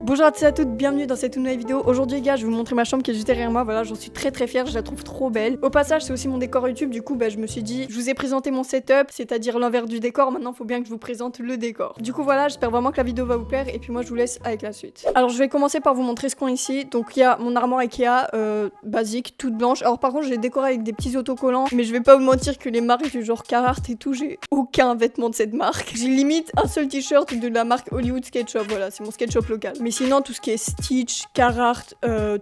Bonjour à tous et à toutes, bienvenue dans cette nouvelle vidéo. Aujourd'hui les gars, je vais vous montrer ma chambre qui est juste derrière moi. Voilà, j'en suis très fière, je la trouve trop belle. Au passage, c'est aussi mon décor YouTube, du coup je me suis dit, je vous ai présenté mon setup, c'est-à-dire l'envers du décor. Maintenant faut bien que je vous présente le décor. Du coup voilà, j'espère vraiment que la vidéo va vous plaire et puis moi je vous laisse avec la suite. Alors je vais commencer par vous montrer ce qu'on a ici. Donc il y a mon armoire Ikea basique, toute blanche. Alors par contre je l'ai décorée avec des petits autocollants, mais je vais pas vous mentir que les marques du genre Carhartt et tout, j'ai aucun vêtement de cette marque. J'ai limite un seul t-shirt de la marque Hollywood Sketchup, voilà, c'est mon sketchup local. Mais sinon tout ce qui est Stitch, Carhartt,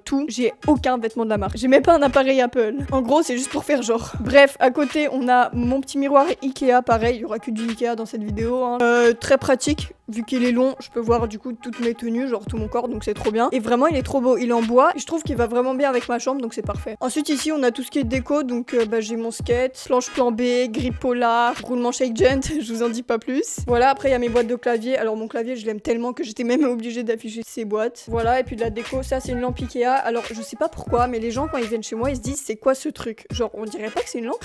tout, j'ai aucun vêtement de la marque. J'ai même pas un appareil Apple. En gros, c'est juste pour faire genre. Bref, à côté, on a mon petit miroir Ikea, pareil, il y aura que du Ikea dans cette vidéo. Hein. Très pratique, vu qu'il est long, je peux voir du coup toutes mes tenues, genre tout mon corps, donc c'est trop bien. Et vraiment, il est trop beau, il est en bois, et je trouve qu'il va vraiment bien avec ma chambre, donc c'est parfait. Ensuite, ici, on a tout ce qui est déco, donc j'ai mon skate, planche plan B, grille polar, roulement shake gent, je vous en dis pas plus. Voilà, après, il y a mes boîtes de clavier. Alors, mon clavier, je l'aime tellement que j'étais même obligée d'afficher ces boîtes. Voilà, et puis de la déco, ça c'est une lampe Ikea. Alors je sais pas pourquoi, mais les gens quand ils viennent chez moi, ils se disent c'est quoi ce truc? Genre on dirait pas que c'est une lampe.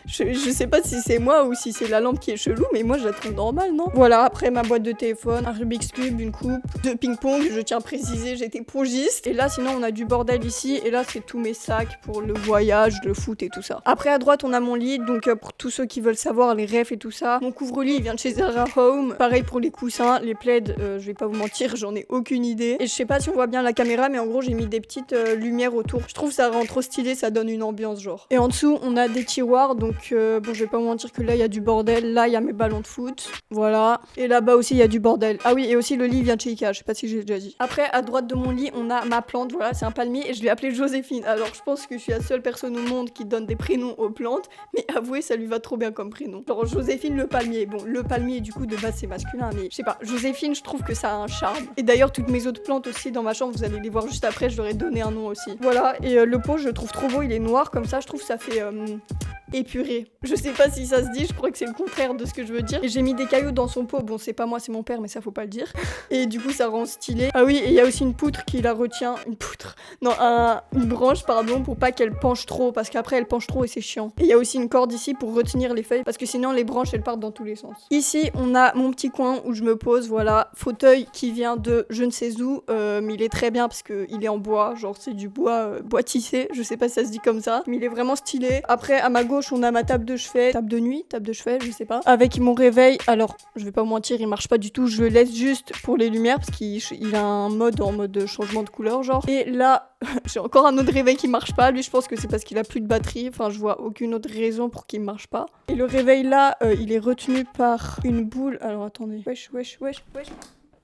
je sais pas si c'est moi ou si c'est la lampe qui est chelou, mais moi je la trouve normale, non? Voilà, après ma boîte de téléphone, un Rubik's Cube, une coupe, de ping-pong, je tiens à préciser, j'étais pongiste. Et là sinon on a du bordel ici, et là c'est tous mes sacs pour le voyage, le foot et tout ça. Après à droite on a mon lit, donc pour tous ceux qui veulent savoir les refs et tout ça. Mon couvre-lit il vient de chez Zara Home. Pareil pour les coussins, les plaids, je vais pas vous mentir, j'en ai aucune idée. Et je sais pas si on voit bien la caméra, mais en gros j'ai mis des petites lumières autour. Je trouve ça rend trop stylé, ça donne une ambiance genre. Et en dessous on a des tiroirs, donc bon je vais pas vous mentir que là il y a du bordel. Là il y a mes ballons de foot, voilà. Et là-bas aussi il y a du bordel. Ah oui, et aussi le lit vient de chez Ikea, je sais pas si j'ai déjà dit. Après à droite de mon lit on a ma plante, voilà, c'est un palmier et je l'ai appelé Joséphine. Alors je pense que je suis la seule personne au monde qui donne des prénoms aux plantes, mais avouez ça lui va trop bien comme prénom. Genre Joséphine le palmier. Bon le palmier du coup de base c'est masculin, mais je sais pas, Joséphine je trouve que ça a un charme. Et d'ailleurs toutes mes autres plantes aussi dans ma chambre, vous allez les voir juste après, je leur ai donné un nom aussi. Voilà, et le pot je le trouve trop beau, il est noir comme ça, je trouve ça fait épuré. Je sais pas si ça se dit, je crois que c'est le contraire de ce que je veux dire. Et j'ai mis des cailloux dans son pot, bon c'est pas moi c'est mon père mais ça faut pas le dire. Et du coup ça rend stylé. Ah oui, et il y a aussi une poutre qui la retient, une poutre, non une branche pardon, pour pas qu'elle penche trop, parce qu'après elle penche trop et c'est chiant. Et il y a aussi une corde ici pour retenir les feuilles, parce que sinon les branches elles partent dans tous les sens. Ici on a mon petit coin où je me pose, voilà, fauteuil qui vient de je ne sais où, mais il est très bien parce qu'il est en bois, genre c'est du bois, bois tissé, je sais pas si ça se dit comme ça, mais il est vraiment stylé. Après à ma gauche on a ma table de chevet, table de nuit, table de chevet, je sais pas, avec mon réveil. Alors je vais pas vous mentir, il marche pas du tout, je le laisse juste pour les lumières parce qu'il a un mode en mode changement de couleur genre. Et là j'ai encore un autre réveil qui marche pas, lui je pense que c'est parce qu'il a plus de batterie, enfin je vois aucune autre raison pour qu'il marche pas. Et le réveil là, il est retenu par une boule, alors attendez, wesh.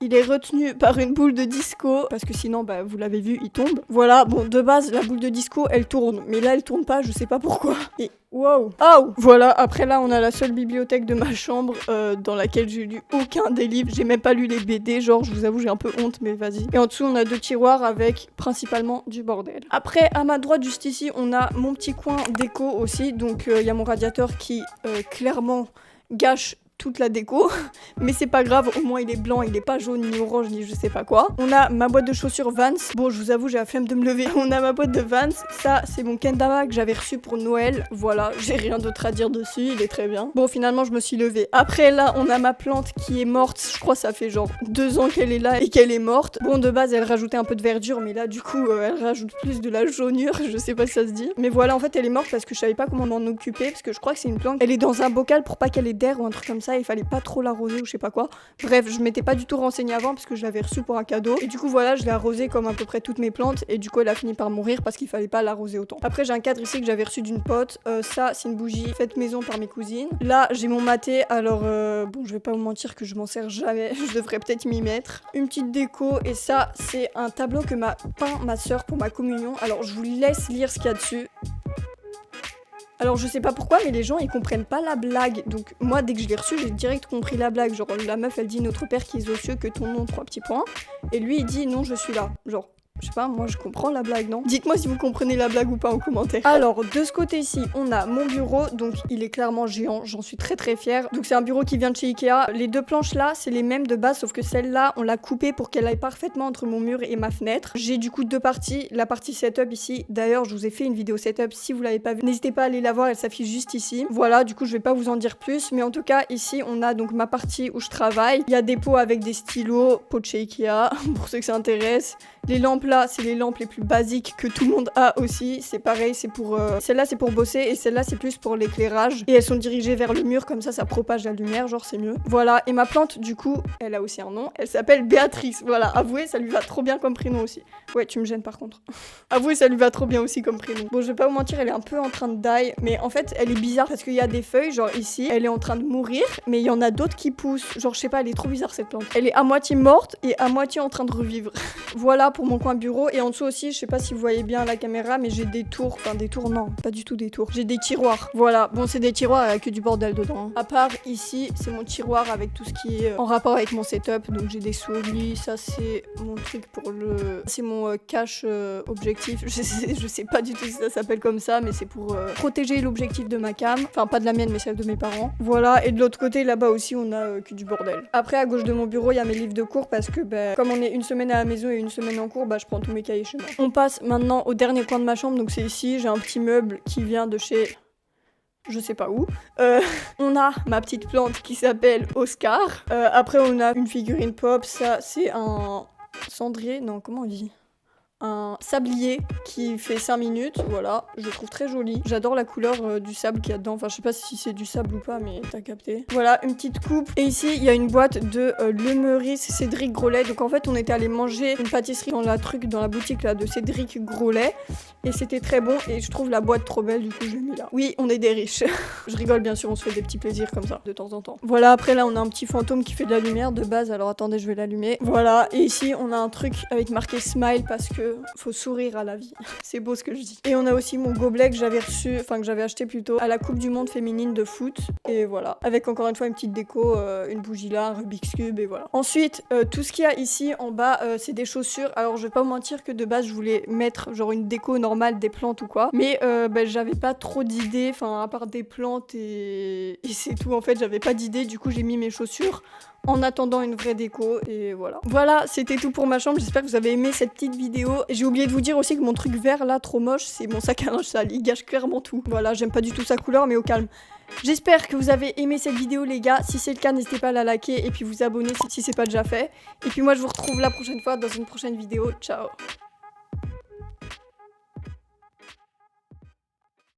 Il est retenu par une boule de disco, parce que sinon, bah, vous l'avez vu, il tombe. Voilà, bon, de base, la boule de disco, elle tourne. Mais là, elle tourne pas, je sais pas pourquoi. Et wow! Oh! Voilà, après là, on a la seule bibliothèque de ma chambre dans laquelle j'ai lu aucun des livres. J'ai même pas lu les BD, genre, je vous avoue, j'ai un peu honte, mais vas-y. Et en dessous, on a deux tiroirs avec principalement du bordel. Après, à ma droite, juste ici, on a mon petit coin déco aussi. Donc, il y a mon radiateur qui, clairement, gâche toute la déco, mais c'est pas grave, au moins il est blanc, il est pas jaune ni orange ni je sais pas quoi. On a ma boîte de chaussures Vans, bon je vous avoue j'ai la flemme de me lever. On a ma boîte de Vans, ça c'est mon kendama que j'avais reçu pour Noël, voilà, j'ai rien d'autre à dire dessus, il est très bien. Bon finalement je me suis levée. Après là on a ma plante qui est morte, je crois ça fait genre 2 ans qu'elle est là et qu'elle est morte. Bon de base elle rajoutait un peu de verdure, mais là du coup elle rajoute plus de la jaunure, je sais pas si ça se dit. Mais voilà en fait elle est morte parce que je savais pas comment m'en occuper, parce que je crois que c'est une plante, elle est dans un bocal pour pas qu'elle ait d'air ou un truc comme ça. Il fallait pas trop l'arroser ou je sais pas quoi. Bref, je m'étais pas du tout renseignée avant parce que je l'avais reçu pour un cadeau. Et du coup voilà, je l'ai arrosé comme à peu près toutes mes plantes et du coup elle a fini par mourir parce qu'il fallait pas l'arroser autant. Après j'ai un cadre ici que j'avais reçu d'une pote. Ça c'est une bougie faite maison par mes cousines. Là j'ai mon maté, alors bon je vais pas vous mentir que je m'en sers jamais. Je devrais peut-être m'y mettre. Une petite déco et ça c'est un tableau que m'a peint ma soeur pour ma communion. Alors je vous laisse lire ce qu'il y a dessus. Alors je sais pas pourquoi mais les gens ils comprennent pas la blague, donc moi dès que je l'ai reçu j'ai direct compris la blague, genre la meuf elle dit notre père qui est aux cieux que ton nom 3 petits points, et lui il dit non je suis là, genre Je sais pas, moi je comprends la blague, non? Dites-moi si vous comprenez la blague ou pas en commentaire. Alors, de ce côté-ci, on a mon bureau, donc il est clairement géant, j'en suis très fière. Donc c'est un bureau qui vient de chez Ikea. Les deux planches là, c'est les mêmes de base, sauf que celle-là, on l'a coupée pour qu'elle aille parfaitement entre mon mur et ma fenêtre. J'ai du coup deux parties, la partie setup ici. D'ailleurs, je vous ai fait une vidéo setup, si vous l'avez pas vue, n'hésitez pas à aller la voir, elle s'affiche juste ici. Voilà, du coup, je vais pas vous en dire plus, mais en tout cas, ici, on a donc ma partie où je travaille. Il y a des pots avec des stylos, pots de chez Ikea, pour ceux que ça intéresse. Les lampes là, c'est les lampes les plus basiques que tout le monde a aussi. C'est pareil, c'est pour... Celle-là, c'est pour bosser et celle-là, c'est plus pour l'éclairage. Et elles sont dirigées vers le mur, comme ça propage la lumière, genre c'est mieux. Voilà, et ma plante, du coup, elle a aussi un nom. Elle s'appelle Béatrice. Voilà, avouez, ça lui va trop bien comme prénom aussi. Ouais, tu me gênes par contre. Avouez, ça lui va trop bien aussi comme prénom. Bon, je vais pas vous mentir, elle est un peu en train de die. Mais en fait, elle est bizarre parce qu'il y a des feuilles, genre ici, elle est en train de mourir. Mais il y en a d'autres qui poussent. Genre, je sais pas, elle est trop bizarre cette plante. Elle est à moitié morte et à moitié en train de revivre. Voilà pour mon coin bureau. Et en dessous aussi, je sais pas si vous voyez bien la caméra, mais j'ai des tours. Enfin, des tours, non, pas du tout des tours. J'ai des tiroirs. Voilà, bon, c'est des tiroirs avec que du bordel dedans. À part ici, c'est mon tiroir avec tout ce qui est en rapport avec mon setup. Donc j'ai des souris, ça c'est mon truc pour le... C'est mon cache objectif. Je sais pas du tout si ça s'appelle comme ça, mais c'est pour protéger l'objectif de ma cam. Enfin, pas de la mienne, mais celle de mes parents. Voilà, et de l'autre côté, là-bas aussi, on a que du bordel. Après, à gauche de mon bureau, il y a mes livres de cours parce que, bah, comme on est une semaine à la maison et une semaine en cours, bah, je prends tous mes cahiers chez moi. On passe maintenant au dernier coin de ma chambre, donc c'est ici. J'ai un petit meuble qui vient de chez... je sais pas où. On a ma petite plante qui s'appelle Oscar. Après, on a une figurine pop. Ça, c'est un cendrier. Non, comment on dit? Un sablier qui fait 5 minutes, voilà, je le trouve très joli. J'adore la couleur du sable qu'il y a dedans, enfin je sais pas si c'est du sable ou pas, mais t'as capté. Voilà, une petite coupe. Et ici, il y a une boîte de Le Meurice Cédric Grolet. Donc en fait, on était allé manger une pâtisserie dans la boutique là de Cédric Grolet. Et c'était très bon, et je trouve la boîte trop belle, du coup je l'ai mis là. Oui, on est des riches. Je rigole bien sûr, on se fait des petits plaisirs comme ça, de temps en temps. Voilà, après là, on a un petit fantôme qui fait de la lumière de base, alors attendez, je vais l'allumer. Voilà, et ici, on a un truc avec marqué Smile parce que faut sourire à la vie. C'est beau ce que je dis. Et on a aussi mon gobelet que j'avais reçu, enfin que j'avais acheté plutôt, à la Coupe du Monde féminine de foot. Et voilà. Avec encore une fois une petite déco, une bougie là, un Rubik's Cube et voilà. Ensuite, tout ce qu'il y a ici en bas, c'est des chaussures. Alors je vais pas vous mentir que de base, je voulais mettre genre une déco normale, des plantes ou quoi. Mais bah, j'avais pas trop d'idées, enfin à part des plantes et c'est tout. En fait, j'avais pas d'idées. Du coup, j'ai mis mes chaussures en attendant une vraie déco, et voilà. Voilà, c'était tout pour ma chambre, j'espère que vous avez aimé cette petite vidéo. Et j'ai oublié de vous dire aussi que mon truc vert là, trop moche, c'est mon sac à linge sale, il gâche clairement tout. Voilà, j'aime pas du tout sa couleur, mais au calme. J'espère que vous avez aimé cette vidéo les gars, si c'est le cas n'hésitez pas à la liker et puis vous abonner si c'est pas déjà fait. Et puis moi je vous retrouve la prochaine fois dans une prochaine vidéo, ciao.